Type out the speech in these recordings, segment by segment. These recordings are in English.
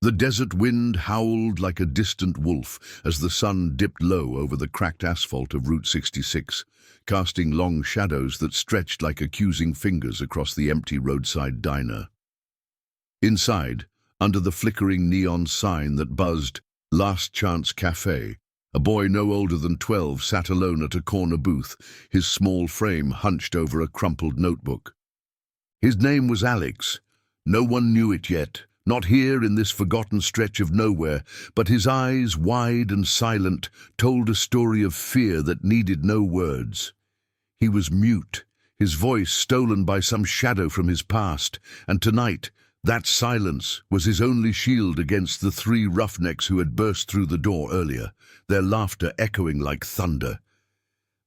The desert wind howled like a distant wolf as the sun dipped low over the cracked asphalt of Route 66, casting long shadows that stretched like accusing fingers across the empty roadside diner. Inside, under the flickering neon sign that buzzed Last Chance Cafe, a boy no older than 12 sat alone at a corner booth, his small frame hunched over a crumpled notebook. His name was Alex. No one knew it yet, not here in this forgotten stretch of nowhere, but his eyes, wide and silent, told a story of fear that needed no words. He was mute, his voice stolen by some shadow from his past, and tonight, that silence was his only shield against the 3 roughnecks who had burst through the door earlier, their laughter echoing like thunder.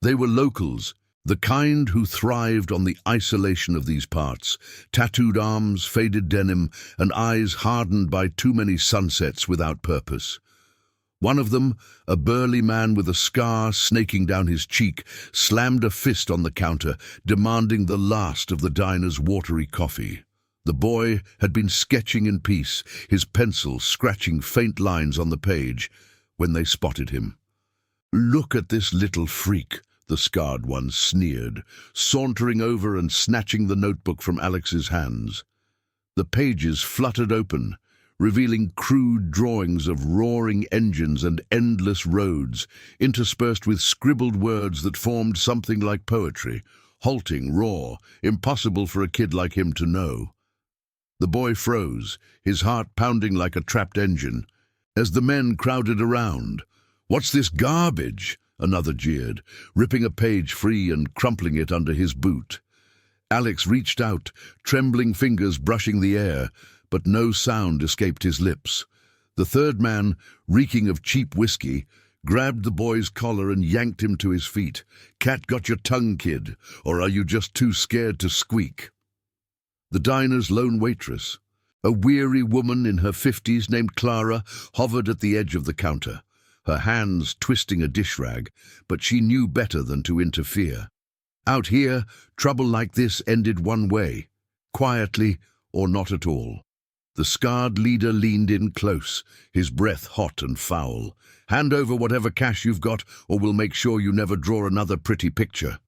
They were locals, the kind who thrived on the isolation of these parts, tattooed arms, faded denim, and eyes hardened by too many sunsets without purpose. One of them, a burly man with a scar snaking down his cheek, slammed a fist on the counter, demanding the last of the diner's watery coffee. The boy had been sketching in peace, his pencil scratching faint lines on the page, when they spotted him. "Look at this little freak," the scarred one sneered, sauntering over and snatching the notebook from Alex's hands. The pages fluttered open, revealing crude drawings of roaring engines and endless roads, interspersed with scribbled words that formed something like poetry, halting, raw, impossible for a kid like him to know. The boy froze, his heart pounding like a trapped engine. As the men crowded around, "What's this garbage?" another jeered, ripping a page free and crumpling it under his boot. Alex reached out, trembling fingers brushing the air, but no sound escaped his lips. The third man, reeking of cheap whiskey, grabbed the boy's collar and yanked him to his feet. "Cat got your tongue, kid, or are you just too scared to squeak?" The diner's lone waitress, a weary woman in her 50s named Clara, hovered at the edge of the counter, her hands twisting a dish rag, but she knew better than to interfere. Out here, trouble like this ended one way, quietly or not at all. The scarred leader leaned in close, his breath hot and foul. "Hand over whatever cash you've got, or we'll make sure you never draw another pretty picture."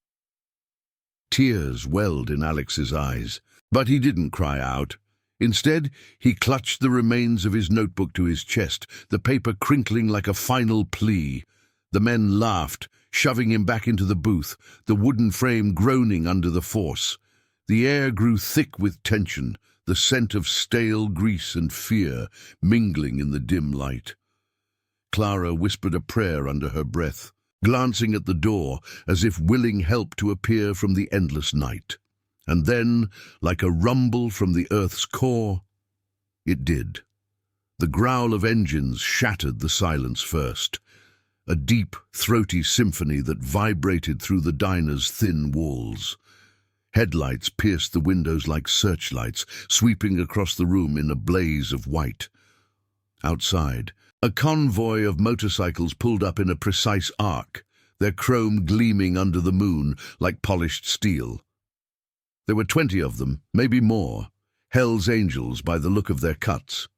Tears welled in Alex's eyes, but he didn't cry out. Instead, he clutched the remains of his notebook to his chest, the paper crinkling like a final plea. The men laughed, shoving him back into the booth, the wooden frame groaning under the force. The air grew thick with tension, the scent of stale grease and fear mingling in the dim light. Clara whispered a prayer under her breath, glancing at the door as if willing help to appear from the endless night. And then, like a rumble from the earth's core, it did. The growl of engines shattered the silence first, a deep, throaty symphony that vibrated through the diner's thin walls. Headlights pierced the windows like searchlights, sweeping across the room in a blaze of white. Outside, a convoy of motorcycles pulled up in a precise arc, their chrome gleaming under the moon like polished steel. There were 20 of them, maybe more, Hell's Angels by the look of their cuts.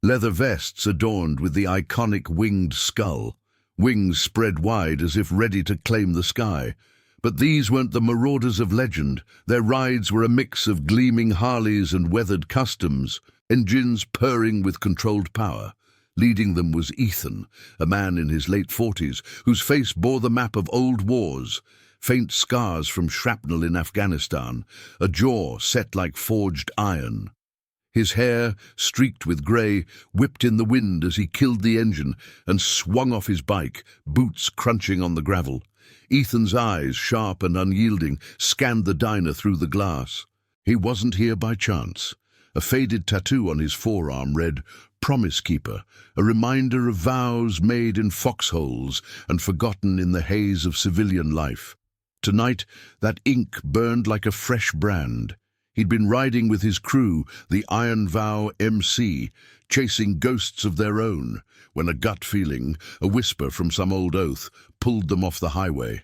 Leather vests adorned with the iconic winged skull, wings spread wide as if ready to claim the sky. But these weren't the marauders of legend. Their rides were a mix of gleaming Harleys and weathered customs, engines purring with controlled power. Leading them was Ethan, a man in his late 40s, whose face bore the map of old wars, faint scars from shrapnel in Afghanistan, a jaw set like forged iron. His hair, streaked with grey, whipped in the wind as he killed the engine and swung off his bike, boots crunching on the gravel. Ethan's eyes, sharp and unyielding, scanned the diner through the glass. He wasn't here by chance. A faded tattoo on his forearm read, "Promise Keeper," a reminder of vows made in foxholes and forgotten in the haze of civilian life. Tonight, that ink burned like a fresh brand. He'd been riding with his crew, the Iron Vow MC, chasing ghosts of their own, when a gut feeling, a whisper from some old oath, pulled them off the highway.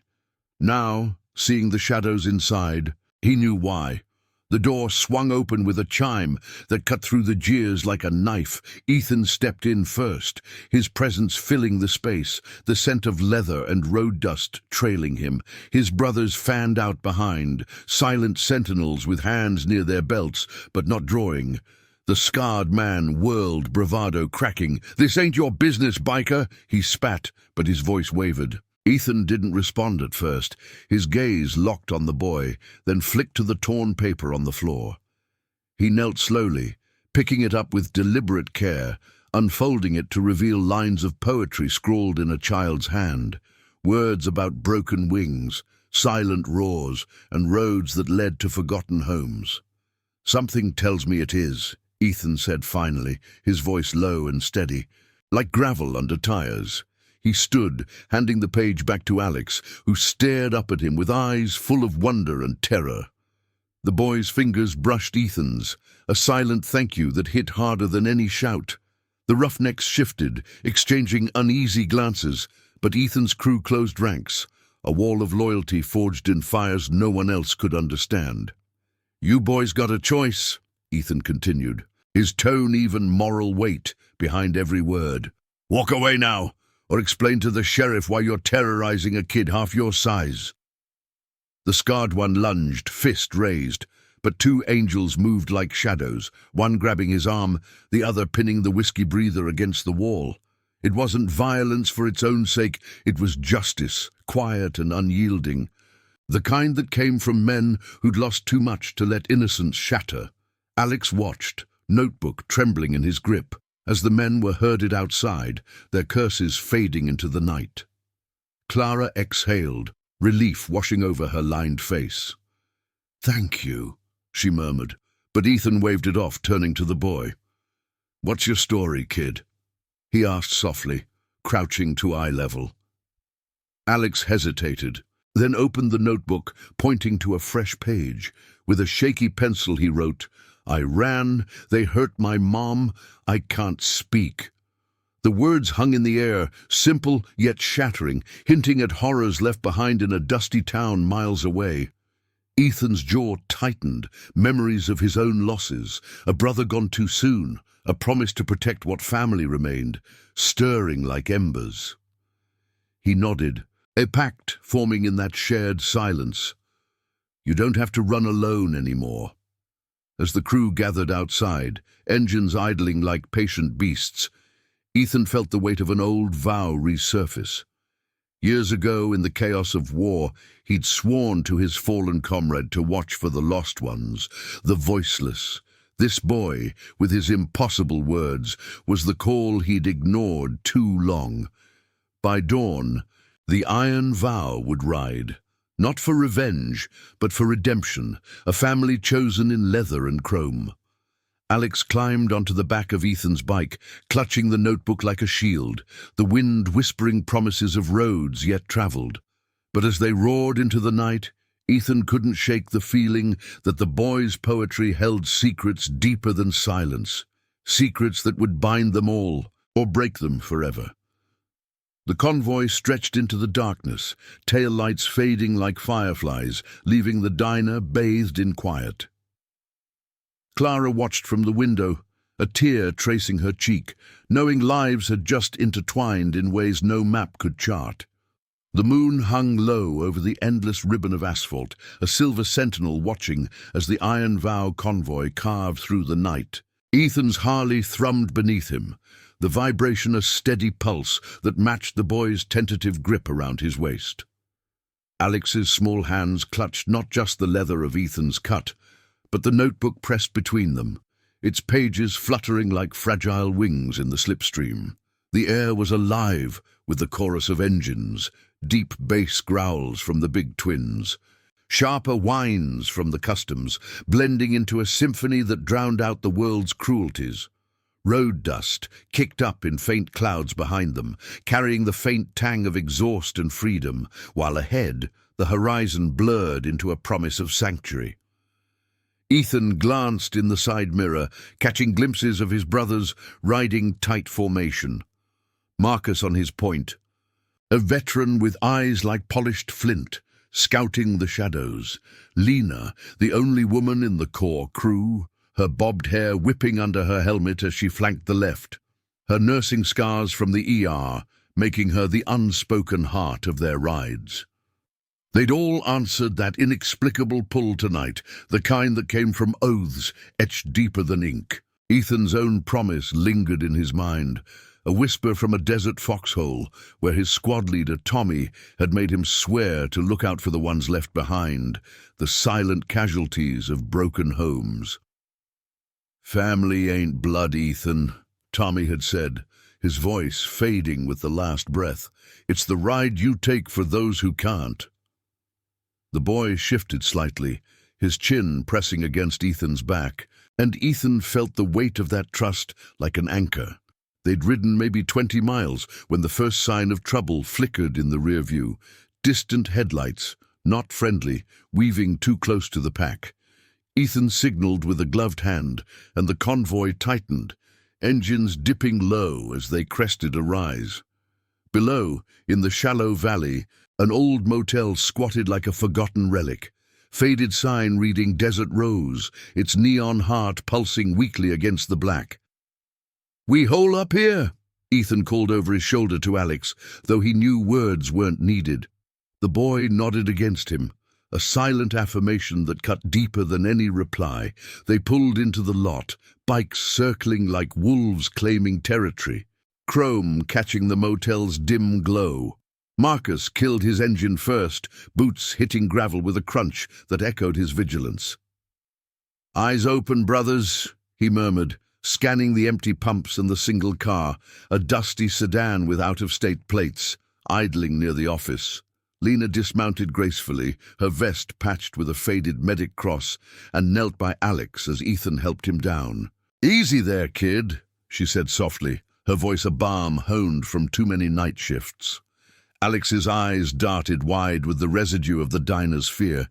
Now, seeing the shadows inside, he knew why. The door swung open with a chime that cut through the jeers like a knife. Ethan stepped in first, his presence filling the space, the scent of leather and road dust trailing him. His brothers fanned out behind, silent sentinels with hands near their belts, but not drawing. The scarred man whirled, bravado cracking. "This ain't your business, biker!" He spat, but his voice wavered. Ethan didn't respond at first. His gaze locked on the boy, then flicked to the torn paper on the floor. He knelt slowly, picking it up with deliberate care, unfolding it to reveal lines of poetry scrawled in a child's hand, words about broken wings, silent roars, and roads that led to forgotten homes. "Something tells me it is," Ethan said finally, his voice low and steady, like gravel under tires. He stood, handing the page back to Alex, who stared up at him with eyes full of wonder and terror. The boy's fingers brushed Ethan's, a silent thank you that hit harder than any shout. The roughnecks shifted, exchanging uneasy glances, but Ethan's crew closed ranks, a wall of loyalty forged in fires no one else could understand. "You boys got a choice," Ethan continued, his tone even moral weight behind every word. "Walk away now, or explain to the sheriff why you're terrorizing a kid half your size." The scarred one lunged, fist raised, but two angels moved like shadows, one grabbing his arm, the other pinning the whiskey breather against the wall. It wasn't violence for its own sake, it was justice, quiet and unyielding, the kind that came from men who'd lost too much to let innocence shatter. Alex watched, notebook trembling in his grip, as the men were herded outside, their curses fading into the night. Clara exhaled, relief washing over her lined face. "Thank you," she murmured, but Ethan waved it off, turning to the boy. "What's your story, kid?" he asked softly, crouching to eye level. Alex hesitated, then opened the notebook, pointing to a fresh page. With a shaky pencil he wrote, "I ran, they hurt my mom, I can't speak." The words hung in the air, simple yet shattering, hinting at horrors left behind in a dusty town miles away. Ethan's jaw tightened, memories of his own losses, a brother gone too soon, a promise to protect what family remained, stirring like embers. He nodded, a pact forming in that shared silence. "You don't have to run alone anymore." As the crew gathered outside, engines idling like patient beasts, Ethan felt the weight of an old vow resurface. Years ago, in the chaos of war, he'd sworn to his fallen comrade to watch for the lost ones, the voiceless. This boy, with his impossible words, was the call he'd ignored too long. By dawn, the iron vow would ride. Not for revenge, but for redemption, a family chosen in leather and chrome. Alex climbed onto the back of Ethan's bike, clutching the notebook like a shield, the wind whispering promises of roads yet traveled. But as they roared into the night, Ethan couldn't shake the feeling that the boy's poetry held secrets deeper than silence, secrets that would bind them all, or break them forever. The convoy stretched into the darkness, tail lights fading like fireflies, leaving the diner bathed in quiet. Clara watched from the window, a tear tracing her cheek, knowing lives had just intertwined in ways no map could chart. The moon hung low over the endless ribbon of asphalt, a silver sentinel watching as the Iron Vow convoy carved through the night. Ethan's Harley thrummed beneath him, the vibration a steady pulse that matched the boy's tentative grip around his waist. Alex's small hands clutched not just the leather of Ethan's cut, but the notebook pressed between them, its pages fluttering like fragile wings in the slipstream. The air was alive with the chorus of engines, deep bass growls from the big twins, sharper whines from the customs, blending into a symphony that drowned out the world's cruelties. Road dust kicked up in faint clouds behind them, carrying the faint tang of exhaust and freedom, while ahead the horizon blurred into a promise of sanctuary. Ethan glanced in the side mirror, catching glimpses of his brothers riding tight formation. Marcus on his point, a veteran with eyes like polished flint, scouting the shadows. Lena, the only woman in the core crew, her bobbed hair whipping under her helmet as she flanked the left, her nursing scars from the ER making her the unspoken heart of their rides. They'd all answered that inexplicable pull tonight, the kind that came from oaths etched deeper than ink. Ethan's own promise lingered in his mind, a whisper from a desert foxhole where his squad leader, Tommy, had made him swear to look out for the ones left behind, the silent casualties of broken homes. "Family ain't blood, Ethan," Tommy had said, his voice fading with the last breath. "It's the ride you take for those who can't." The boy shifted slightly, his chin pressing against Ethan's back, and Ethan felt the weight of that trust like an anchor. They'd ridden maybe 20 miles when the first sign of trouble flickered in the rear view. Distant headlights, not friendly, weaving too close to the pack. Ethan signaled with a gloved hand, and the convoy tightened, engines dipping low as they crested a rise. Below, in the shallow valley, an old motel squatted like a forgotten relic, faded sign reading Desert Rose, its neon heart pulsing weakly against the black. "We hole up here," Ethan called over his shoulder to Alex, though he knew words weren't needed. The boy nodded against him, a silent affirmation that cut deeper than any reply. They pulled into the lot, bikes circling like wolves claiming territory, chrome catching the motel's dim glow. Marcus killed his engine first, boots hitting gravel with a crunch that echoed his vigilance. "Eyes open, brothers," he murmured, scanning the empty pumps and the single car, a dusty sedan with out-of-state plates, idling near the office. Lena dismounted gracefully, her vest patched with a faded medic cross, and knelt by Alex as Ethan helped him down. "Easy there, kid," she said softly, her voice a balm honed from too many night shifts. Alex's eyes darted wide with the residue of the diner's fear,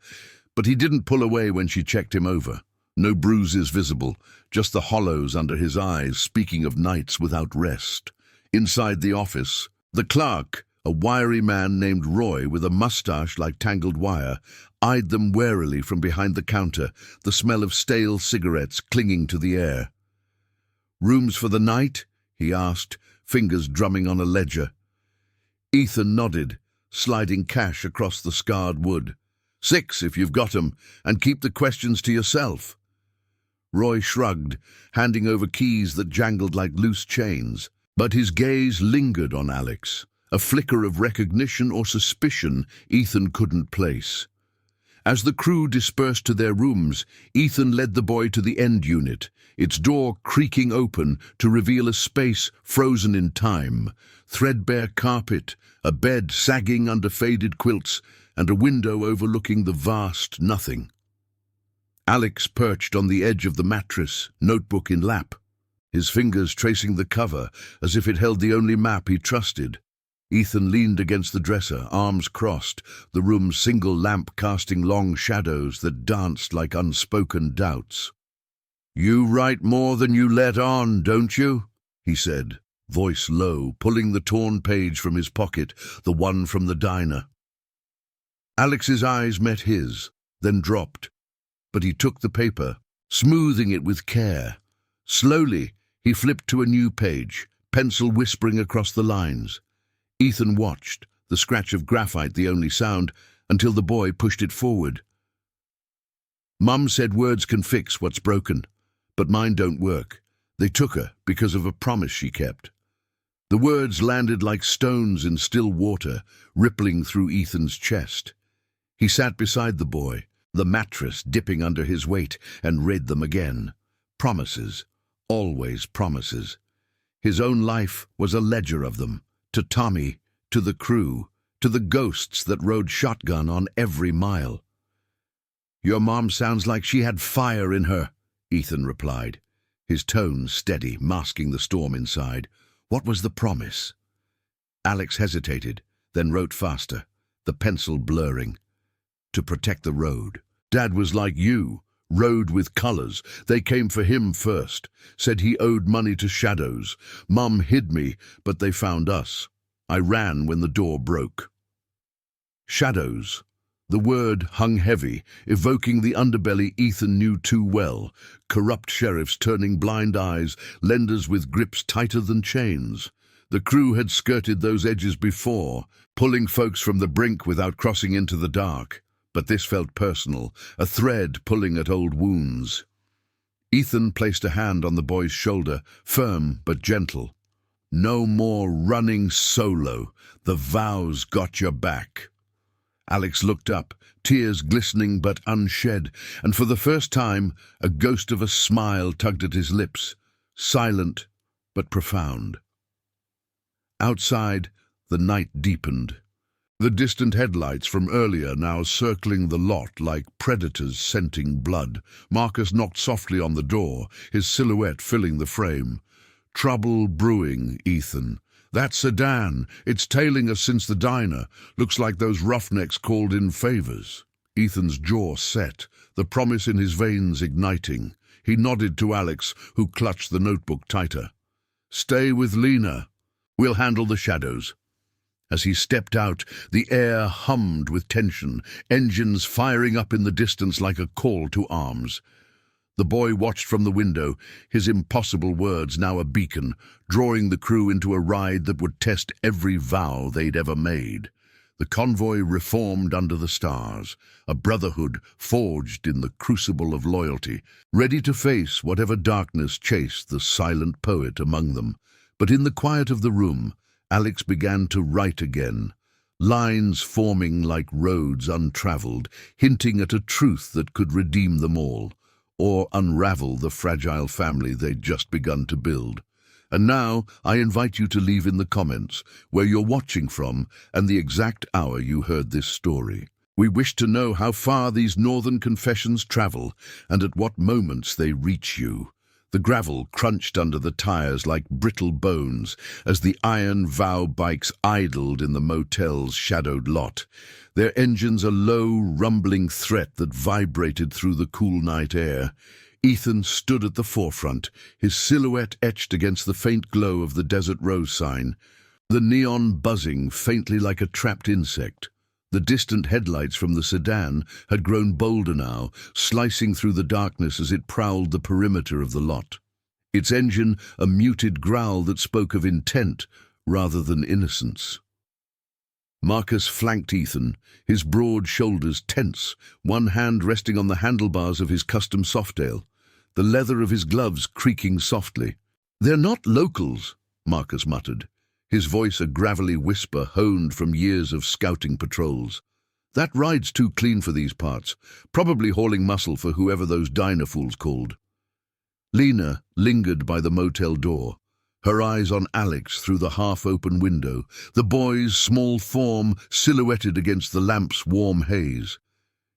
but he didn't pull away when she checked him over. No bruises visible, just the hollows under his eyes, speaking of nights without rest. Inside the office, the clerk, a wiry man named Roy with a mustache like tangled wire, eyed them warily from behind the counter, the smell of stale cigarettes clinging to the air. "Rooms for the night?" he asked, fingers drumming on a ledger. Ethan nodded, sliding cash across the scarred wood. "6 if you've got 'em, and keep the questions to yourself." Roy shrugged, handing over keys that jangled like loose chains, but his gaze lingered on Alex, a flicker of recognition or suspicion Ethan couldn't place. As the crew dispersed to their rooms, Ethan led the boy to the end unit, its door creaking open to reveal a space frozen in time, threadbare carpet, a bed sagging under faded quilts, and a window overlooking the vast nothing. Alex perched on the edge of the mattress, notebook in lap, his fingers tracing the cover as if it held the only map he trusted. Ethan leaned against the dresser, arms crossed, the room's single lamp casting long shadows that danced like unspoken doubts. "You write more than you let on, don't you?" he said, voice low, pulling the torn page from his pocket, the one from the diner. Alex's eyes met his, then dropped, but he took the paper, smoothing it with care. Slowly, he flipped to a new page, pencil whispering across the lines. Ethan watched, the scratch of graphite the only sound, until the boy pushed it forward. "Mum said words can fix what's broken, but mine don't work. They took her because of a promise she kept." The words landed like stones in still water, rippling through Ethan's chest. He sat beside the boy, the mattress dipping under his weight, and read them again. Promises, always promises. His own life was a ledger of them. To Tommy, to the crew, to the ghosts that rode shotgun on every mile. "Your mom sounds like she had fire in her," Ethan replied, his tone steady, masking the storm inside. "What was the promise?" Alex hesitated, then wrote faster, the pencil blurring. "To protect the road. Dad was like you, rode with colors. They came for him first, said he owed money to shadows. Mum hid me, but they found us. I ran when the door broke." Shadows. The word hung heavy, evoking the underbelly Ethan knew too well. Corrupt sheriffs turning blind eyes, lenders with grips tighter than chains. The crew had skirted those edges before, pulling folks from the brink without crossing into the dark. But this felt personal, a thread pulling at old wounds. Ethan placed a hand on the boy's shoulder, firm but gentle. No more running solo. The vows got your back. Alex looked up, tears glistening but unshed, and for the first time a ghost of a smile tugged at his lips, silent but profound. Outside, the night deepened. The distant headlights from earlier now circling the lot like predators scenting blood. Marcus knocked softly on the door, his silhouette filling the frame. "Trouble brewing, Ethan. That sedan, it's tailing us since the diner. Looks like those roughnecks called in favors." Ethan's jaw set, the promise in his veins igniting. He nodded to Alex, who clutched the notebook tighter. "Stay with Lena. We'll handle the shadows." As he stepped out, the air hummed with tension, engines firing up in the distance like a call to arms. The boy watched from the window, his impossible words now a beacon, drawing the crew into a ride that would test every vow they'd ever made. The convoy reformed under the stars, a brotherhood forged in the crucible of loyalty, ready to face whatever darkness chased the silent poet among them. But in the quiet of the room, Alex began to write again, lines forming like roads untraveled, hinting at a truth that could redeem them all, or unravel the fragile family they'd just begun to build. And now I invite you to leave in the comments where you're watching from and the exact hour you heard this story. We wish to know how far these northern confessions travel and at what moments they reach you. The gravel crunched under the tires like brittle bones as the iron vow bikes idled in the motel's shadowed lot, their engines a low, rumbling threat that vibrated through the cool night air. Ethan stood at the forefront, his silhouette etched against the faint glow of the Desert Rose sign, the neon buzzing faintly like a trapped insect. The distant headlights from the sedan had grown bolder now, slicing through the darkness as it prowled the perimeter of the lot. Its engine a muted growl that spoke of intent rather than innocence. Marcus flanked Ethan, his broad shoulders tense, one hand resting on the handlebars of his custom Softail, the leather of his gloves creaking softly. "They're not locals," Marcus muttered, his voice a gravelly whisper honed from years of scouting patrols. "That ride's too clean for these parts, probably hauling muscle for whoever those diner fools called." Lena lingered by the motel door, her eyes on Alex through the half-open window, the boy's small form silhouetted against the lamp's warm haze.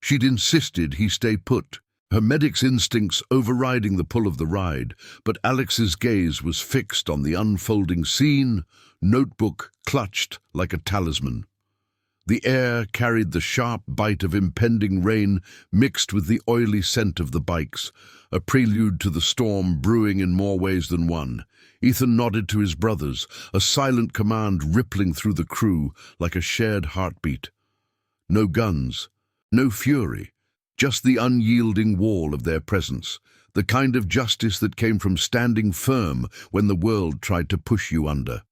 She'd insisted he stay put, her medic's instincts overriding the pull of the ride, but Alex's gaze was fixed on the unfolding scene, notebook clutched like a talisman. The air carried the sharp bite of impending rain mixed with the oily scent of the bikes, a prelude to the storm brewing in more ways than one. Ethan nodded to his brothers, a silent command rippling through the crew like a shared heartbeat. No guns, no fury, just the unyielding wall of their presence, the kind of justice that came from standing firm when the world tried to push you under.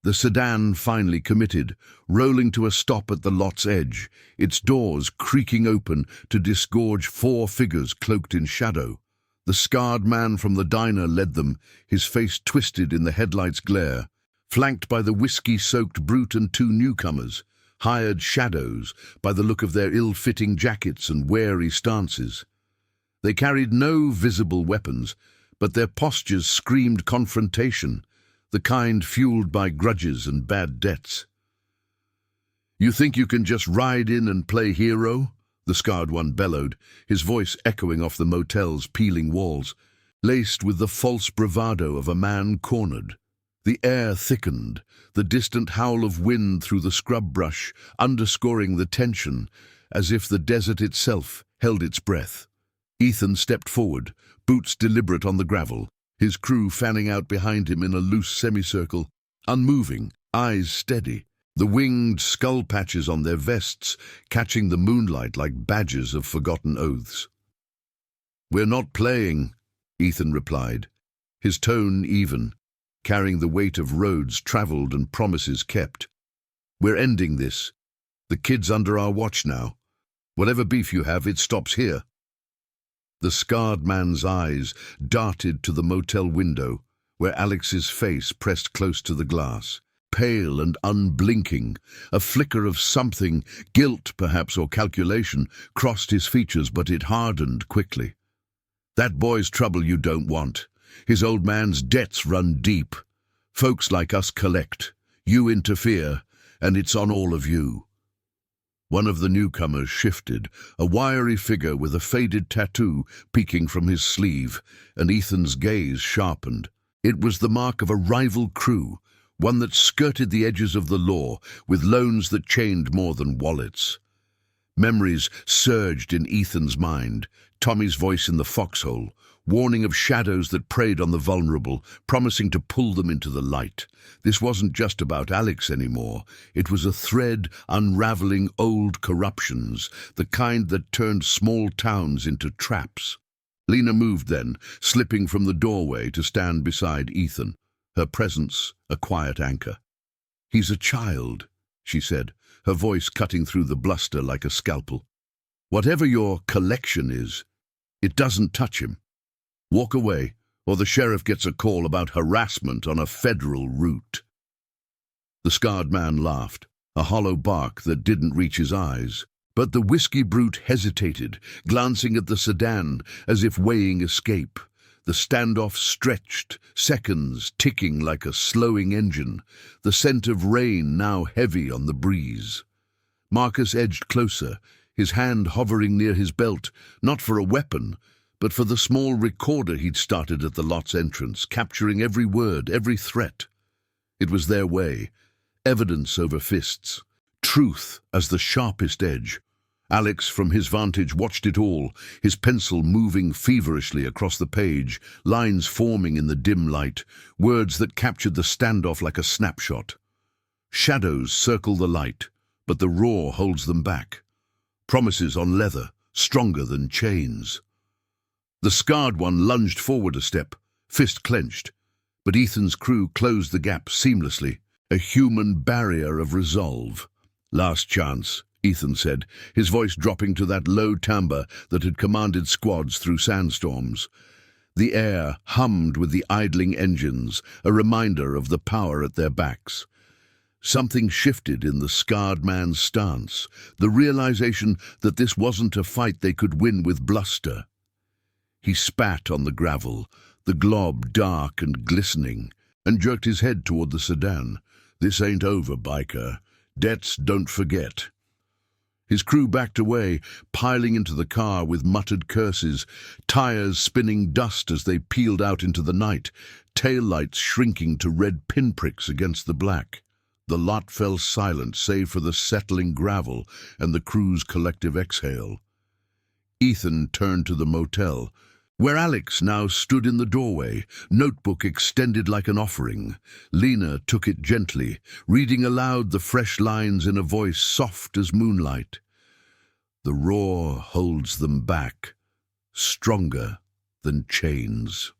The sedan finally committed, rolling to a stop at the lot's edge, its doors creaking open to disgorge 4 figures cloaked in shadow. The scarred man from the diner led them, his face twisted in the headlight's glare, flanked by the whiskey-soaked brute and 2 newcomers, hired shadows by the look of their ill-fitting jackets and wary stances. They carried no visible weapons, but their postures screamed confrontation, the kind fueled by grudges and bad debts. "You think you can just ride in and play hero?" the scarred one bellowed, his voice echoing off the motel's peeling walls, laced with the false bravado of a man cornered. The air thickened, the distant howl of wind through the scrub brush underscoring the tension, as if the desert itself held its breath. Ethan stepped forward, boots deliberate on the gravel, his crew fanning out behind him in a loose semicircle, unmoving, eyes steady. the winged skull patches on their vests catching the moonlight like badges of forgotten oaths. "We're not playing," Ethan replied, his tone even, carrying the weight of roads traveled and promises kept. "We're ending this. The kid's under our watch now. Whatever beef you have, it stops here." The scarred man's eyes darted to the motel window, where Alex's face pressed close to the glass. Pale and unblinking, a flicker of something, guilt perhaps or calculation, crossed his features, but it hardened quickly. "That boy's trouble you don't want. His old man's debts run deep. Folks like us collect. You interfere, and it's on all of you." One of the newcomers shifted, a wiry figure with a faded tattoo peeking from his sleeve, and Ethan's gaze sharpened. It was the mark of a rival crew, one that skirted the edges of the law with loans that chained more than wallets. Memories surged in Ethan's mind, Tommy's voice in the foxhole, warning of shadows that preyed on the vulnerable, promising to pull them into the light. This wasn't just about Alex anymore. It was a thread unraveling old corruptions, the kind that turned small towns into traps. Lena moved then, slipping from the doorway to stand beside Ethan, her presence a quiet anchor. "He's a child," she said, her voice cutting through the bluster like a scalpel. "Whatever your collection is, it doesn't touch him. Walk away, or the sheriff gets a call about harassment on a federal route." The scarred man laughed, a hollow bark that didn't reach his eyes. But the whiskey brute hesitated, glancing at the sedan as if weighing escape. The standoff stretched, seconds ticking like a slowing engine, the scent of rain now heavy on the breeze. Marcus edged closer, his hand hovering near his belt, not for a weapon, but for the small recorder he'd started at the lot's entrance, capturing every word, every threat. It was their way, evidence over fists, truth as the sharpest edge. Alex, from his vantage, watched it all, his pencil moving feverishly across the page, lines forming in the dim light, words that captured the standoff like a snapshot. Shadows circle the light, but the roar holds them back. Promises on leather, stronger than chains. The scarred one lunged forward a step, fist clenched, but Ethan's crew closed the gap seamlessly, a human barrier of resolve. "Last chance," Ethan said, his voice dropping to that low timbre that had commanded squads through sandstorms. The air hummed with the idling engines, a reminder of the power at their backs. Something shifted in the scarred man's stance, the realization that this wasn't a fight they could win with bluster. He spat on the gravel, the glob dark and glistening, and jerked his head toward the sedan. "This ain't over, biker. Debts don't forget." His crew backed away, piling into the car with muttered curses, tires spinning dust as they peeled out into the night, taillights shrinking to red pinpricks against the black. The lot fell silent save for the settling gravel and the crew's collective exhale. Ethan turned to the motel, where Alex now stood in the doorway, notebook extended like an offering. Lena took it gently, reading aloud the fresh lines in a voice soft as moonlight. "The roar holds them back, stronger than chains."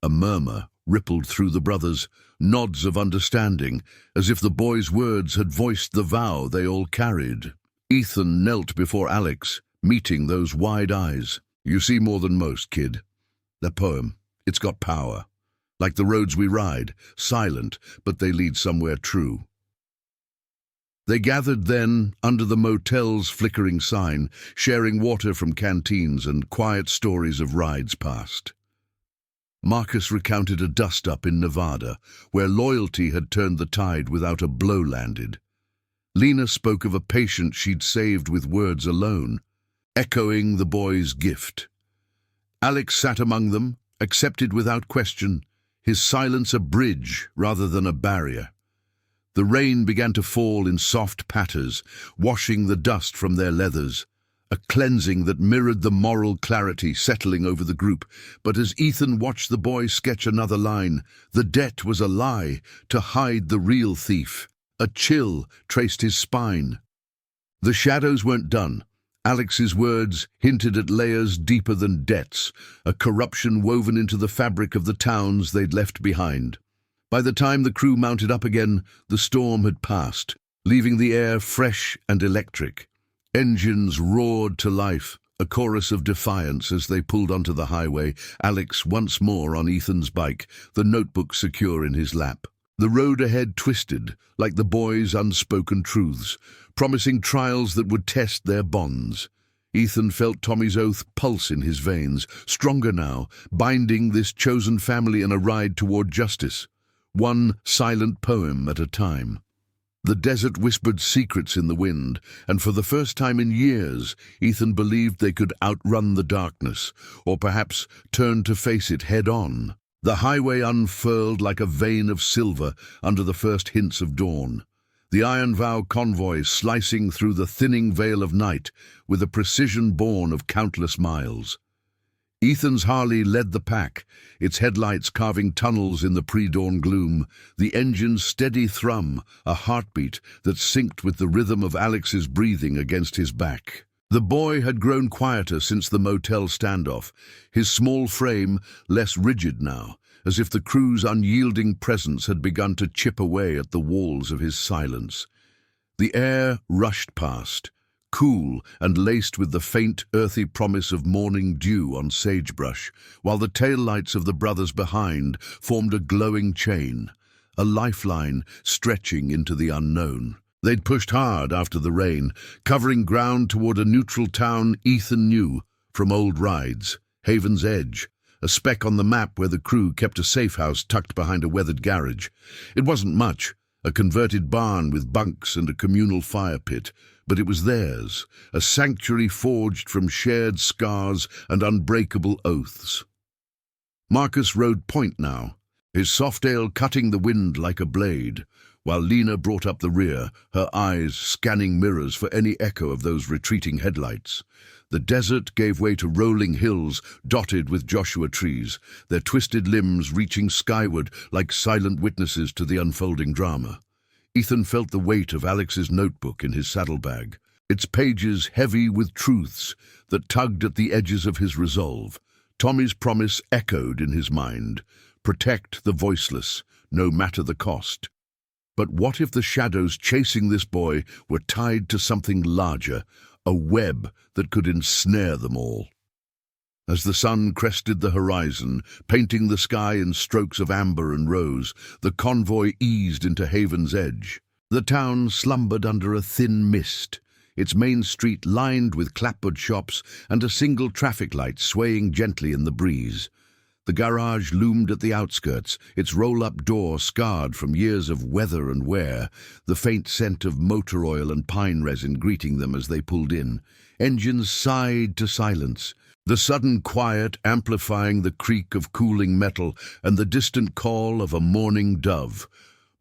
A murmur rippled through the brothers, nods of understanding, as if the boy's words had voiced the vow they all carried. Ethan knelt before Alex, meeting those wide eyes. "You see more than most, kid. That poem, it's got power. Like the roads we ride, silent, but they lead somewhere true." They gathered then under the motel's flickering sign, sharing water from canteens and quiet stories of rides past. Marcus recounted a dust-up in Nevada, where loyalty had turned the tide without a blow landed. Lena spoke of a patient she'd saved with words alone, echoing the boy's gift. Alex sat among them, accepted without question, his silence a bridge rather than a barrier. The rain began to fall in soft patters, washing the dust from their leathers, a cleansing that mirrored the moral clarity settling over the group. But as Ethan watched the boy sketch another line, the debt was a lie to hide the real thief. A chill traced his spine. The shadows weren't done. Alex's words hinted at layers deeper than debts, a corruption woven into the fabric of the towns they'd left behind. By the time the crew mounted up again, the storm had passed, leaving the air fresh and electric. Engines roared to life, a chorus of defiance as they pulled onto the highway, Alex once more on Ethan's bike, the notebook secure in his lap. The road ahead twisted, like the boys' unspoken truths, promising trials that would test their bonds. Ethan felt Tommy's oath pulse in his veins, stronger now, binding this chosen family in a ride toward justice, one silent poem at a time. The desert whispered secrets in the wind, and for the first time in years, Ethan believed they could outrun the darkness, or perhaps turn to face it head-on. The highway unfurled like a vein of silver under the first hints of dawn. The Iron Vow convoy slicing through the thinning veil of night with a precision born of countless miles. Ethan's Harley led the pack, its headlights carving tunnels in the pre-dawn gloom, the engine's steady thrum, a heartbeat that synced with the rhythm of Alex's breathing against his back. The boy had grown quieter since the motel standoff, his small frame less rigid now, as if the crew's unyielding presence had begun to chip away at the walls of his silence. The air rushed past, cool and laced with the faint, earthy promise of morning dew on sagebrush, while the taillights of the brothers behind formed a glowing chain, a lifeline stretching into the unknown. They'd pushed hard after the rain, covering ground toward a neutral town Ethan knew from old rides, Haven's Edge, a speck on the map where the crew kept a safe house tucked behind a weathered garage. It wasn't much, a converted barn with bunks and a communal fire pit, but it was theirs, a sanctuary forged from shared scars and unbreakable oaths. Marcus rode point now, his soft ale cutting the wind like a blade, while Lena brought up the rear, her eyes scanning mirrors for any echo of those retreating headlights. The desert gave way to rolling hills dotted with Joshua trees, their twisted limbs reaching skyward like silent witnesses to the unfolding drama. Ethan felt the weight of Alex's notebook in his saddlebag, its pages heavy with truths that tugged at the edges of his resolve. Tommy's promise echoed in his mind: protect the voiceless, no matter the cost. But what if the shadows chasing this boy were tied to something larger, a web that could ensnare them all? As the sun crested the horizon, painting the sky in strokes of amber and rose, the convoy eased into Haven's Edge. The town slumbered under a thin mist, its main street lined with clapboard shops and a single traffic light swaying gently in the breeze. The garage loomed at the outskirts, its roll-up door scarred from years of weather and wear, the faint scent of motor oil and pine resin greeting them as they pulled in. Engines sighed to silence, the sudden quiet amplifying the creak of cooling metal and the distant call of a mourning dove.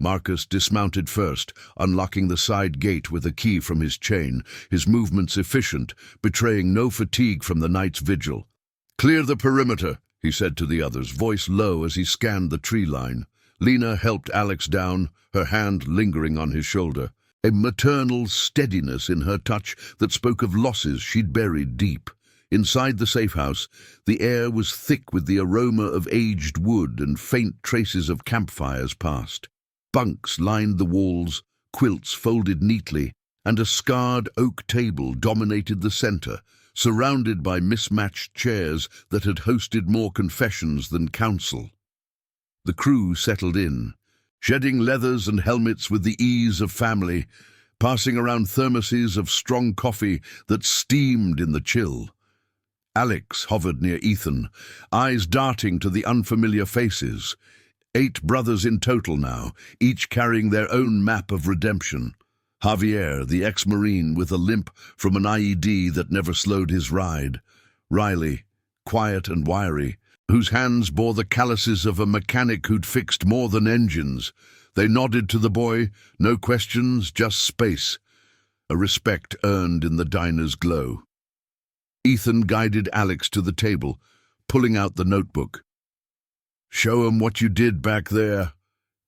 Marcus dismounted first, unlocking the side gate with a key from his chain, his movements efficient, betraying no fatigue from the night's vigil. "Clear the perimeter," he said to the others, voice low as he scanned the tree line. Lena helped Alex down, her hand lingering on his shoulder, a maternal steadiness in her touch that spoke of losses she'd buried deep. Inside the safe house, the air was thick with the aroma of aged wood and faint traces of campfires past. Bunks lined the walls, quilts folded neatly, and a scarred oak table dominated the center, surrounded by mismatched chairs that had hosted more confessions than counsel. The crew settled in, shedding leathers and helmets with the ease of family, passing around thermoses of strong coffee that steamed in the chill. Alex hovered near Ethan, eyes darting to the unfamiliar faces. 8 brothers in total now, each carrying their own map of redemption. Javier, the ex-Marine with a limp from an IED that never slowed his ride. Riley, quiet and wiry, whose hands bore the calluses of a mechanic who'd fixed more than engines. They nodded to the boy, no questions, just space. A respect earned in the diner's glow. Ethan guided Alex to the table, pulling out the notebook. "Show 'em what you did back there,"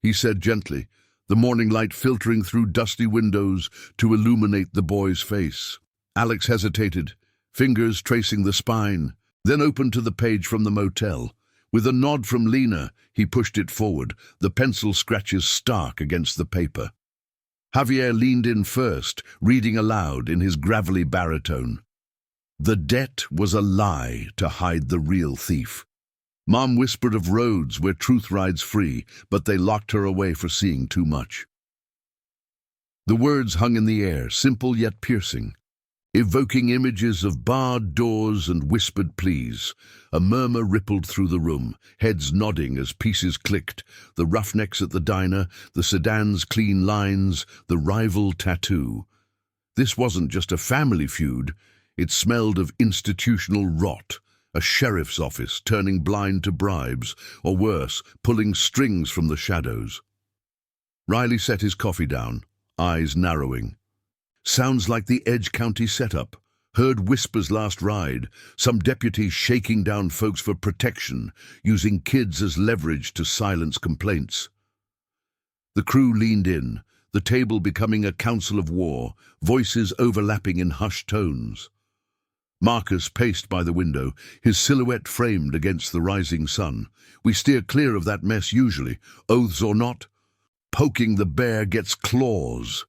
he said gently, the morning light filtering through dusty windows to illuminate the boy's face. Alex hesitated, fingers tracing the spine, then opened to the page from the motel. With a nod from Lena, he pushed it forward, the pencil scratches stark against the paper. Javier leaned in first, reading aloud in his gravelly baritone. The debt was a lie to hide the real thief. Mom whispered of roads where truth rides free, but they locked her away for seeing too much. The words hung in the air, simple yet piercing, evoking images of barred doors and whispered pleas. A murmur rippled through the room, heads nodding as pieces clicked, the roughnecks at the diner, the sedan's clean lines, the rival tattoo. This wasn't just a family feud, it smelled of institutional rot, a sheriff's office turning blind to bribes, or worse, pulling strings from the shadows. Riley set his coffee down, eyes narrowing. Sounds like the Edge County setup. Heard whispers last ride, some deputies shaking down folks for protection, using kids as leverage to silence complaints. The crew leaned in, the table becoming a council of war, voices overlapping in hushed tones. Marcus paced by the window, his silhouette framed against the rising sun. We steer clear of that mess usually, oaths or not. Poking the bear gets claws.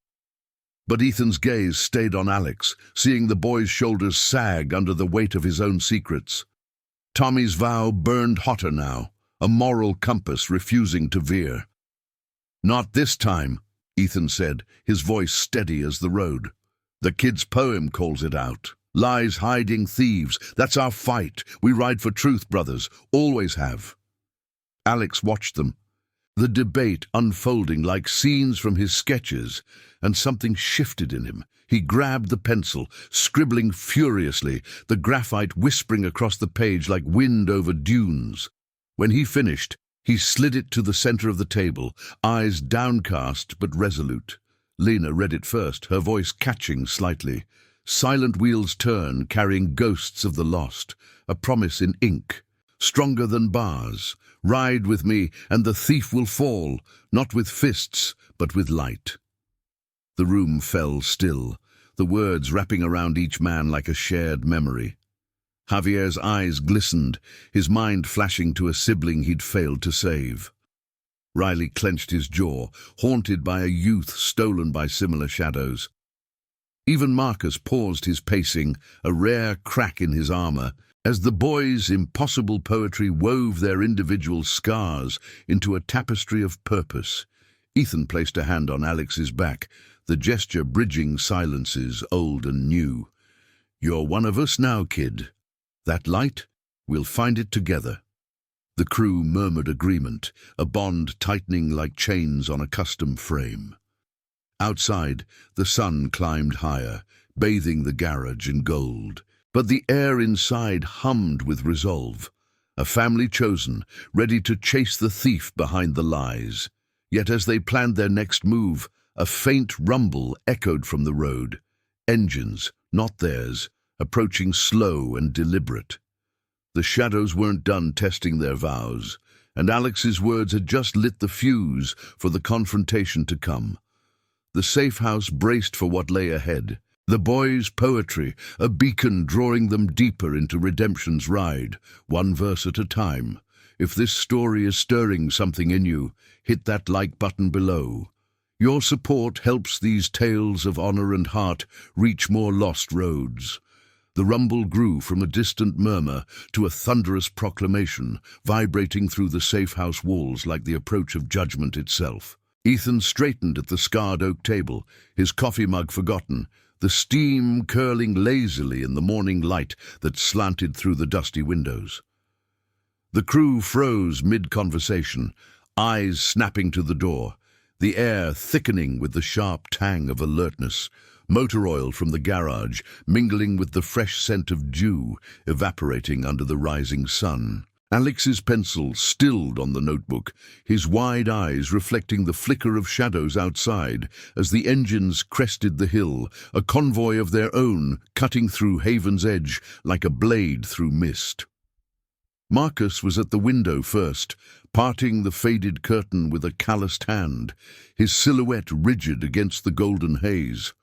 But Ethan's gaze stayed on Alex, seeing the boy's shoulders sag under the weight of his own secrets. Tommy's vow burned hotter now, a moral compass refusing to veer. "Not this time," Ethan said, his voice steady as the road. "The kid's poem calls it out. Lies hiding thieves, that's our fight. We ride for truth, brothers, always have." Alex watched them, the debate unfolding like scenes from his sketches, and something shifted in him. He grabbed the pencil, scribbling furiously, the graphite whispering across the page like wind over dunes. When he finished, he slid it to the center of the table, eyes downcast but resolute. Lena read it first, her voice catching slightly. "Silent wheels turn, carrying ghosts of the lost, a promise in ink. Stronger than bars. Ride with me, and the thief will fall, not with fists, but with light." The room fell still, the words wrapping around each man like a shared memory. Javier's eyes glistened, his mind flashing to a sibling he'd failed to save. Riley clenched his jaw, haunted by a youth stolen by similar shadows. Even Marcus paused his pacing, a rare crack in his armor, as the boys' impossible poetry wove their individual scars into a tapestry of purpose. Ethan placed a hand on Alex's back, the gesture bridging silences old and new. "You're one of us now, kid. That light, we'll find it together." The crew murmured agreement, a bond tightening like chains on a custom frame. Outside, the sun climbed higher, bathing the garage in gold. But the air inside hummed with resolve. A family chosen, ready to chase the thief behind the lies. Yet as they planned their next move, a faint rumble echoed from the road. Engines, not theirs, approaching slow and deliberate. The shadows weren't done testing their vows, and Alex's words had just lit the fuse for the confrontation to come. The safe house braced for what lay ahead. The boys' poetry, a beacon drawing them deeper into redemption's ride, one verse at a time. If this story is stirring something in you, hit that like button below. Your support helps these tales of honor and heart reach more lost roads. The rumble grew from a distant murmur to a thunderous proclamation, vibrating through the safe house walls like the approach of judgment itself. Ethan straightened at the scarred oak table, his coffee mug forgotten, the steam curling lazily in the morning light that slanted through the dusty windows. The crew froze mid-conversation, eyes snapping to the door, the air thickening with the sharp tang of alertness, motor oil from the garage mingling with the fresh scent of dew evaporating under the rising sun. Alex's pencil stilled on the notebook, his wide eyes reflecting the flicker of shadows outside as the engines crested the hill, a convoy of their own cutting through Haven's Edge like a blade through mist. Marcus was at the window first, parting the faded curtain with a calloused hand, his silhouette rigid against the golden haze.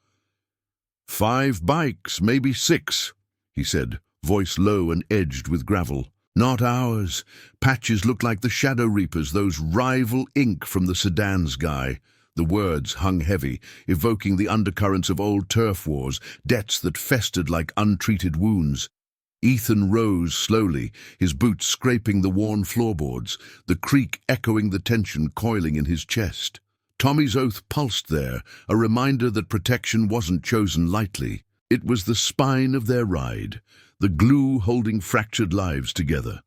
5 bikes, maybe 6, he said, voice low and edged with gravel. Not ours. Patches look like the Shadow Reapers, those rival ink from the Sedan's guy. The words hung heavy, evoking the undercurrents of old turf wars, debts that festered like untreated wounds. Ethan rose slowly, his boots scraping the worn floorboards, the creak echoing the tension coiling in his chest. Tommy's oath pulsed there, a reminder that protection wasn't chosen lightly. It was the spine of their ride, the glue holding fractured lives together.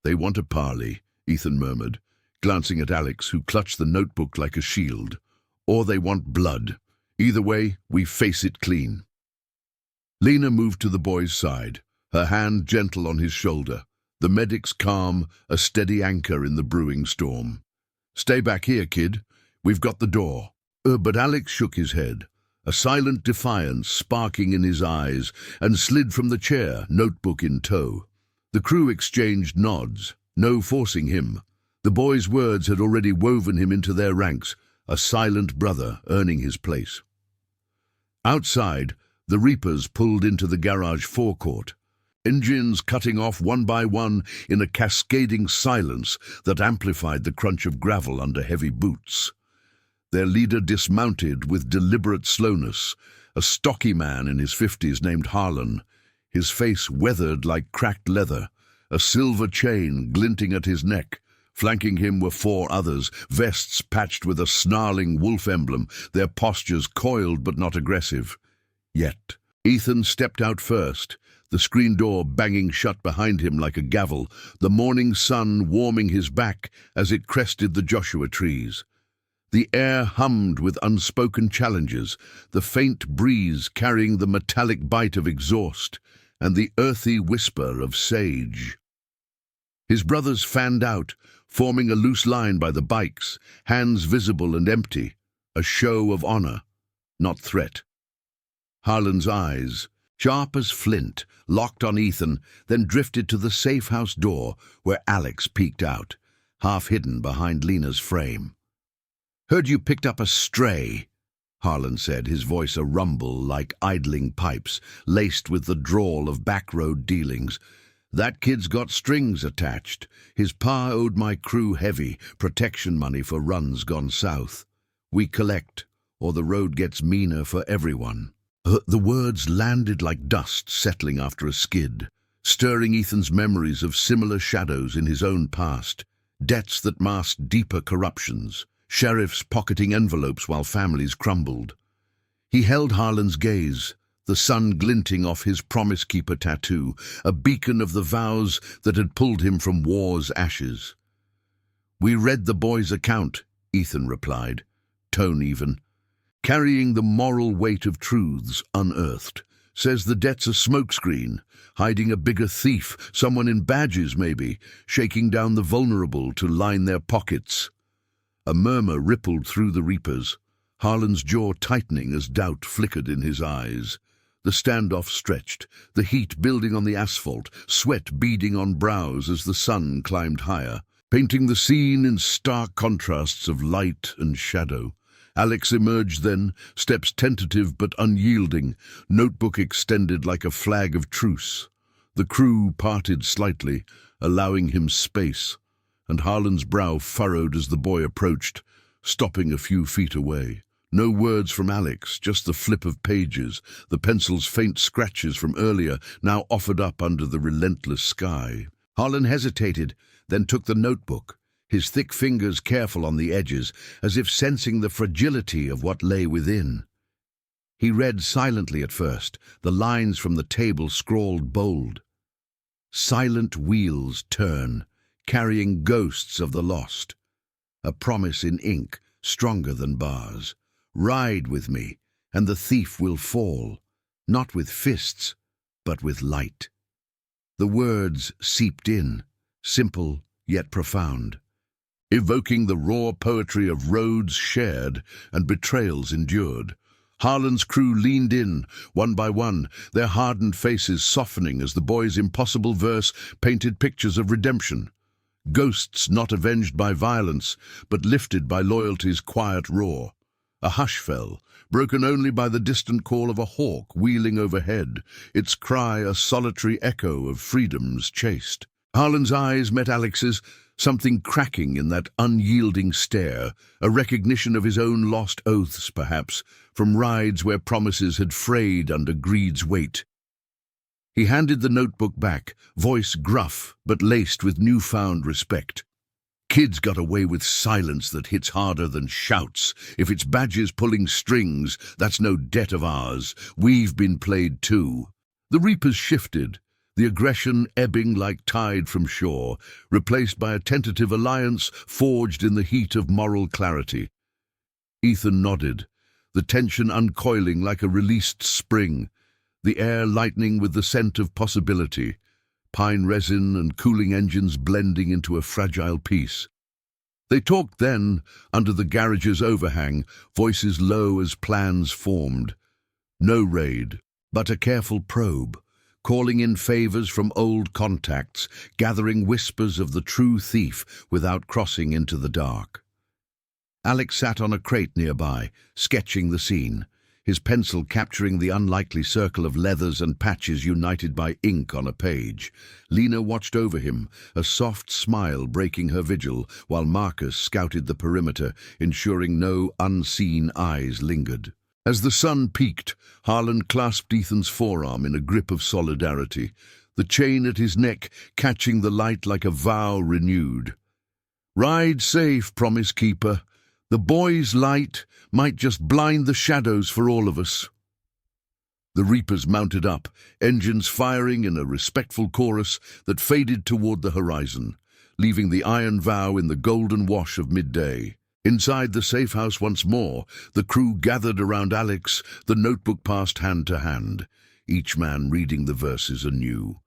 "They want a parley," Ethan murmured, glancing at Alex, who clutched the notebook like a shield. "Or they want blood. Either way, we face it clean." Lena moved to the boy's side, her hand gentle on his shoulder, the medic's calm, a steady anchor in the brewing storm. "Stay back here, kid. We've got the door." But Alex shook his head, a silent defiance sparking in his eyes, and slid from the chair, notebook in tow. The crew exchanged nods, no forcing him. The boy's words had already woven him into their ranks, a silent brother earning his place. Outside, the Reapers pulled into the garage forecourt, engines cutting off one by one in a cascading silence that amplified the crunch of gravel under heavy boots. Their leader dismounted with deliberate slowness, a stocky man in his 50s named Harlan, his face weathered like cracked leather, a silver chain glinting at his neck. Flanking him were 4 others, vests patched with a snarling wolf emblem, their postures coiled but not aggressive. Yet, Ethan stepped out first, the screen door banging shut behind him like a gavel, the morning sun warming his back as it crested the Joshua trees. The air hummed with unspoken challenges, the faint breeze carrying the metallic bite of exhaust and the earthy whisper of sage. His brothers fanned out, forming a loose line by the bikes, hands visible and empty, a show of honor, not threat. Harlan's eyes, sharp as flint, locked on Ethan, then drifted to the safe house door where Alex peeked out, half hidden behind Lena's frame. "Heard you picked up a stray," Harlan said, his voice a rumble like idling pipes, laced with the drawl of back-road dealings. "That kid's got strings attached. His pa owed my crew heavy protection money for runs gone south. We collect, or the road gets meaner for everyone." The words landed like dust settling after a skid, stirring Ethan's memories of similar shadows in his own past, debts that masked deeper corruptions, sheriffs pocketing envelopes while families crumbled. He held Harlan's gaze, the sun glinting off his Promise Keeper tattoo, a beacon of the vows that had pulled him from war's ashes. "We read the boy's account," Ethan replied, tone even, "carrying the moral weight of truths unearthed. Says the debt's a smokescreen, hiding a bigger thief, someone in badges maybe, shaking down the vulnerable to line their pockets." A murmur rippled through the Reapers, Harlan's jaw tightening as doubt flickered in his eyes. The standoff stretched, the heat building on the asphalt, sweat beading on brows as the sun climbed higher, painting the scene in stark contrasts of light and shadow. Alex emerged then, steps tentative but unyielding, notebook extended like a flag of truce. The crew parted slightly, allowing him space, and Harlan's brow furrowed as the boy approached, stopping a few feet away. No words from Alex, just the flip of pages, the pencil's faint scratches from earlier now offered up under the relentless sky. Harlan hesitated, then took the notebook, his thick fingers careful on the edges, as if sensing the fragility of what lay within. He read silently at first, the lines from the table scrawled bold. "Silent wheels turn, carrying ghosts of the lost. A promise in ink, stronger than bars. Ride with me, and the thief will fall, not with fists, but with light." The words seeped in, simple yet profound, evoking the raw poetry of roads shared and betrayals endured. Harlan's crew leaned in, one by one, their hardened faces softening as the boy's impossible verse painted pictures of redemption. Ghosts not avenged by violence, but lifted by loyalty's quiet roar. A hush fell, broken only by the distant call of a hawk wheeling overhead, its cry a solitary echo of freedom's chaste. Harlan's eyes met Alex's, something cracking in that unyielding stare, a recognition of his own lost oaths, perhaps, from rides where promises had frayed under greed's weight. He handed the notebook back, voice gruff but laced with newfound respect. Kids got away with silence that hits harder than shouts. If it's badges pulling strings, that's no debt of ours. We've been played too. The reapers shifted, the aggression ebbing like tide from shore, replaced by a tentative alliance forged in the heat of moral clarity. Ethan nodded, the tension uncoiling like a released spring, the air lightening with the scent of possibility, pine resin and cooling engines blending into a fragile peace. They talked then, under the garage's overhang, voices low as plans formed. No raid, but a careful probe, calling in favors from old contacts, gathering whispers of the true thief without crossing into the dark. Alex sat on a crate nearby, sketching the scene, his pencil capturing the unlikely circle of leathers and patches united by ink on a page. Lena watched over him, a soft smile breaking her vigil, while Marcus scouted the perimeter, ensuring no unseen eyes lingered. As the sun peaked, Harlan clasped Ethan's forearm in a grip of solidarity, the chain at his neck catching the light like a vow renewed. "Ride safe, Promise Keeper. The boy's light might just blind the shadows for all of us." The reapers mounted up, engines firing in a respectful chorus that faded toward the horizon, leaving the iron vow in the golden wash of midday. Inside the safe house once more, the crew gathered around Alex, the notebook passed hand to hand, each man reading the verses anew.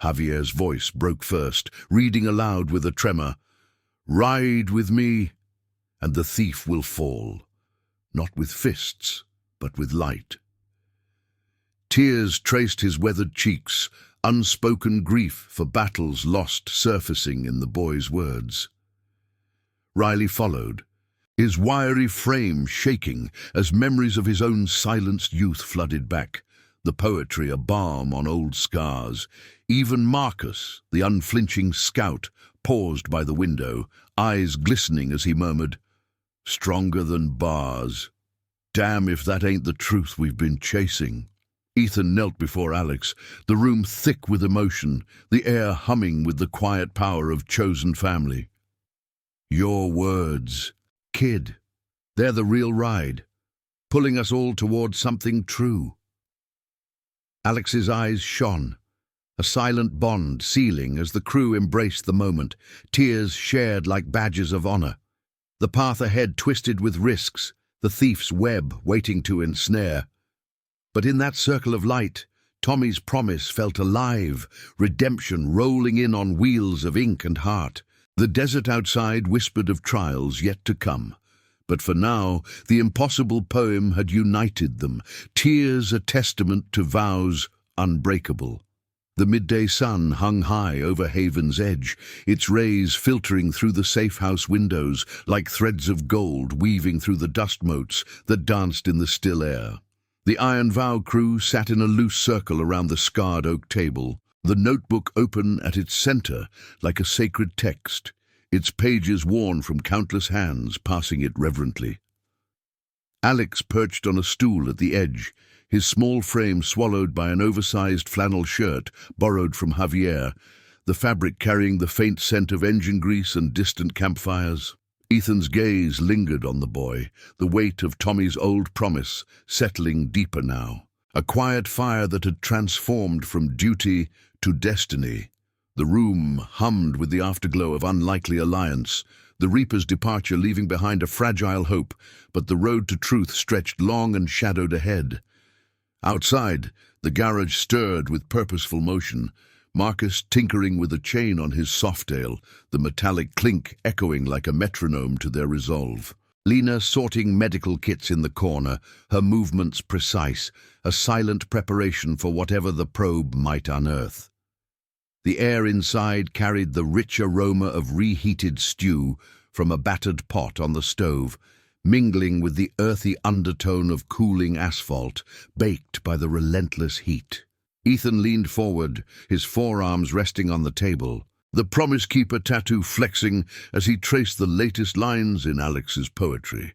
Javier's voice broke first, reading aloud with a tremor, "Ride with me, and the thief will fall, not with fists, but with light." Tears traced his weathered cheeks, unspoken grief for battles lost surfacing in the boy's words. Riley followed, his wiry frame shaking as memories of his own silenced youth flooded back, the poetry a balm on old scars. Even Marcus, the unflinching scout, paused by the window, eyes glistening as he murmured, "Stronger than bars. Damn if that ain't the truth we've been chasing." Ethan knelt before Alex, the room thick with emotion, the air humming with the quiet power of chosen family. "Your words, kid, they're the real ride, pulling us all towards something true." Alex's eyes shone, a silent bond sealing as the crew embraced the moment, tears shared like badges of honor. The path ahead twisted with risks, the thief's web waiting to ensnare. But in that circle of light, Tommy's promise felt alive, redemption rolling in on wheels of ink and heart. The desert outside whispered of trials yet to come. But for now, the impossible poem had united them, tears a testament to vows unbreakable. The midday sun hung high over Haven's edge, its rays filtering through the safe house windows like threads of gold weaving through the dust motes that danced in the still air. The Iron Vow crew sat in a loose circle around the scarred oak table, the notebook open at its center like a sacred text, its pages worn from countless hands passing it reverently. Alex perched on a stool at the edge, his small frame swallowed by an oversized flannel shirt borrowed from Javier, the fabric carrying the faint scent of engine grease and distant campfires. Ethan's gaze lingered on the boy, the weight of Tommy's old promise settling deeper now. A quiet fire that had transformed from duty to destiny. The room hummed with the afterglow of unlikely alliance, the Reaper's departure leaving behind a fragile hope, but the road to truth stretched long and shadowed ahead. Outside, the garage stirred with purposeful motion, Marcus tinkering with a chain on his Softail, the metallic clink echoing like a metronome to their resolve. Lena sorting medical kits in the corner, her movements precise, a silent preparation for whatever the probe might unearth. The air inside carried the rich aroma of reheated stew from a battered pot on the stove, mingling with the earthy undertone of cooling asphalt, baked by the relentless heat. Ethan leaned forward, his forearms resting on the table, the Promise Keeper tattoo flexing as he traced the latest lines in Alex's poetry.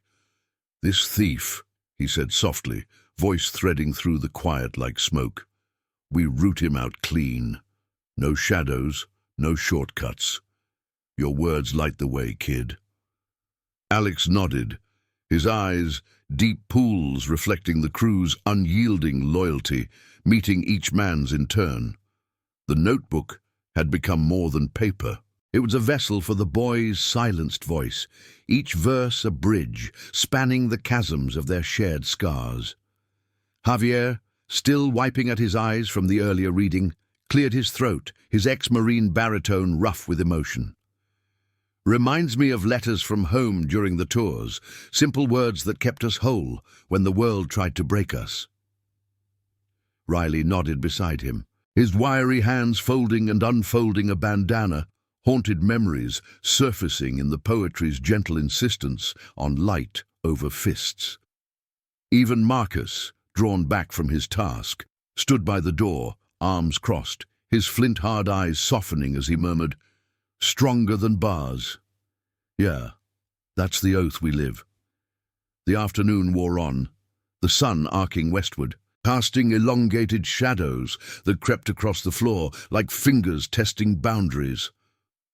"This thief," he said softly, voice threading through the quiet like smoke. "We root him out clean. No shadows, no shortcuts. Your words light the way, kid." Alex nodded, his eyes deep pools reflecting the crew's unyielding loyalty, meeting each man's in turn. The notebook had become more than paper. It was a vessel for the boy's silenced voice, each verse a bridge, spanning the chasms of their shared scars. Javier, still wiping at his eyes from the earlier reading, cleared his throat, his ex-Marine baritone rough with emotion. "Reminds me of letters from home during the tours, simple words that kept us whole when the world tried to break us." Riley nodded beside him, his wiry hands folding and unfolding a bandana, haunted memories surfacing in the poetry's gentle insistence on light over fists. Even Marcus, drawn back from his task, stood by the door, arms crossed, his flint-hard eyes softening as he murmured, "Stronger than bars." "Yeah, that's the oath we live." The afternoon wore on, the sun arcing westward, casting elongated shadows that crept across the floor like fingers testing boundaries.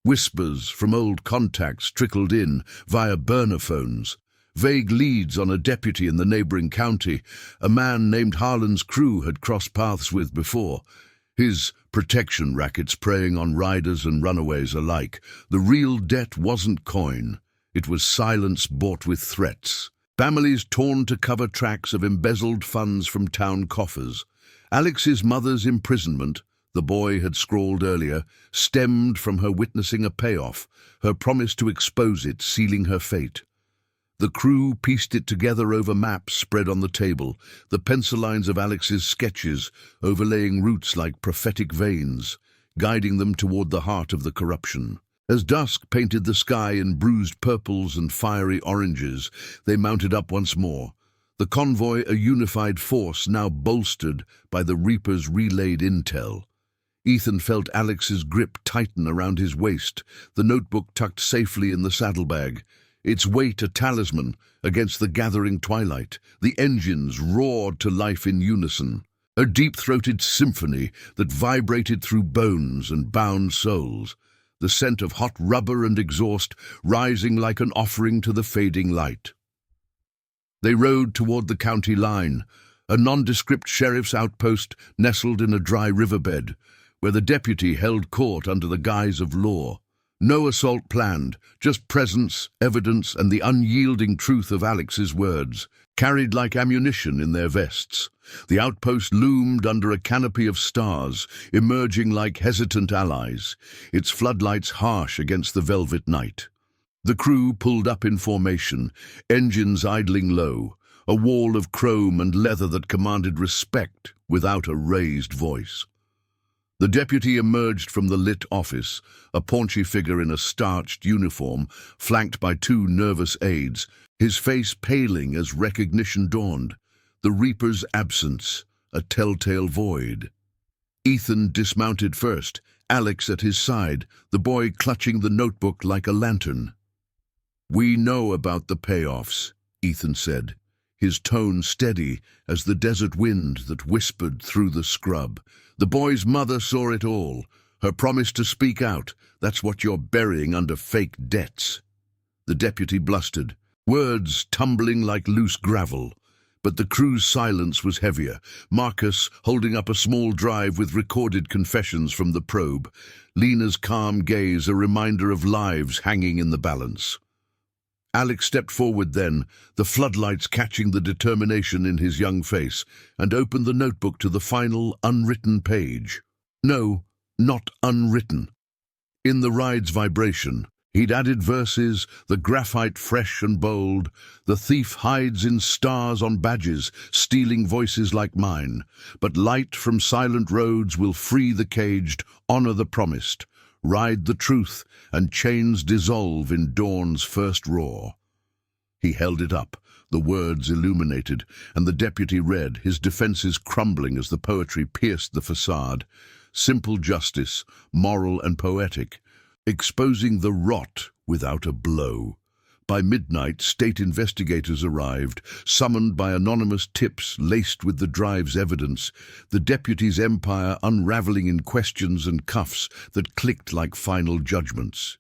Whispers from old contacts trickled in via burner phones, vague leads on a deputy in the neighboring county a man named Harlan's crew had crossed paths with before. His protection rackets preying on riders and runaways alike. The real debt wasn't coin, it was silence bought with threats. Families torn to cover tracks of embezzled funds from town coffers. Alex's mother's imprisonment, the boy had scrawled earlier, stemmed from her witnessing a payoff, her promise to expose it, sealing her fate. The crew pieced it together over maps spread on the table, the pencil lines of Alex's sketches overlaying routes like prophetic veins, guiding them toward the heart of the corruption. As dusk painted the sky in bruised purples and fiery oranges, they mounted up once more, the convoy a unified force now bolstered by the Reaper's relayed intel. Ethan felt Alex's grip tighten around his waist, the notebook tucked safely in the saddlebag, its weight a talisman against the gathering twilight. The engines roared to life in unison, a deep-throated symphony that vibrated through bones and bound souls, the scent of hot rubber and exhaust rising like an offering to the fading light. They rode toward the county line, a nondescript sheriff's outpost nestled in a dry riverbed, where the deputy held court under the guise of law. No assault planned, just presence, evidence, and the unyielding truth of Alex's words, carried like ammunition in their vests. The outpost loomed under a canopy of stars, emerging like hesitant allies, its floodlights harsh against the velvet night. The crew pulled up in formation, engines idling low, a wall of chrome and leather that commanded respect without a raised voice. The deputy emerged from the lit office, a paunchy figure in a starched uniform, flanked by two nervous aides, his face paling as recognition dawned. The Reaper's absence, a telltale void. Ethan dismounted first, Alex at his side, the boy clutching the notebook like a lantern. "We know about the payoffs," Ethan said, his tone steady as the desert wind that whispered through the scrub. "The boy's mother saw it all. Her promise to speak out, that's what you're burying under fake debts." The deputy blustered, words tumbling like loose gravel. But the crew's silence was heavier, Marcus holding up a small drive with recorded confessions from the probe, Lena's calm gaze a reminder of lives hanging in the balance. Alex stepped forward then, the floodlights catching the determination in his young face, and opened the notebook to the final unwritten page. No, not unwritten. In the ride's vibration, He'd added verses, the graphite fresh and bold, the thief hides in stars on badges, stealing voices like mine. But light from silent roads will free the caged, honor the promised, ride the truth, and chains dissolve in dawn's first roar. He held it up, the words illuminated, and the deputy read, his defenses crumbling as the poetry pierced the facade. Simple justice, moral and poetic, exposing the rot without a blow. By midnight, state investigators arrived, summoned by anonymous tips laced with the drive's evidence, the deputy's empire unraveling in questions and cuffs that clicked like final judgments.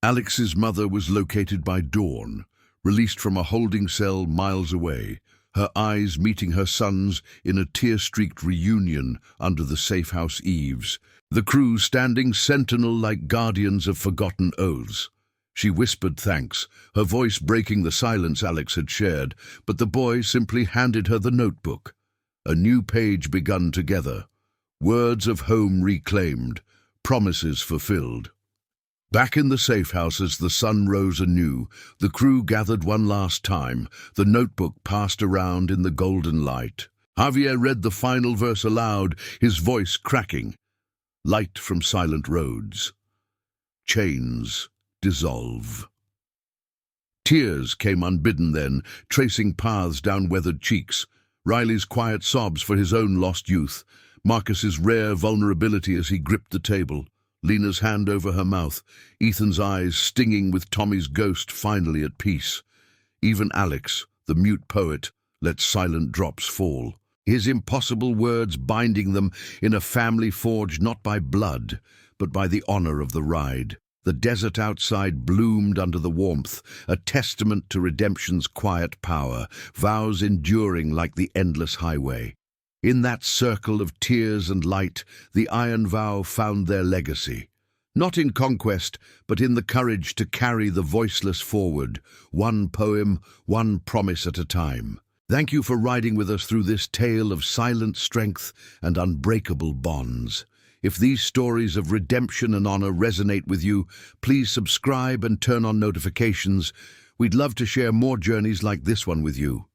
Alex's mother was located by dawn, released from a holding cell miles away, her eyes meeting her son's in a tear-streaked reunion under the safe-house eaves, the crew standing sentinel like guardians of forgotten oaths. She whispered thanks, her voice breaking the silence Alex had shared, but the boy simply handed her the notebook. A new page begun together, words of home reclaimed, promises fulfilled. Back in the safe house as the sun rose anew, the crew gathered one last time, the notebook passed around in the golden light. Javier read the final verse aloud, his voice cracking. Light from silent roads. Chains dissolve. Tears came unbidden then, tracing paths down weathered cheeks. Riley's quiet sobs for his own lost youth. Marcus's rare vulnerability as he gripped the table. Lena's hand over her mouth, Ethan's eyes stinging with Tommy's ghost finally at peace. Even Alex, the mute poet, let silent drops fall, his impossible words binding them in a family forged not by blood, but by the honor of the ride. The desert outside bloomed under the warmth, a testament to redemption's quiet power, vows enduring like the endless highway. In that circle of tears and light, the iron vow found their legacy. Not in conquest, but in the courage to carry the voiceless forward, one poem, one promise at a time. Thank you for riding with us through this tale of silent strength and unbreakable bonds. If these stories of redemption and honor resonate with you, please subscribe and turn on notifications. We'd love to share more journeys like this one with you.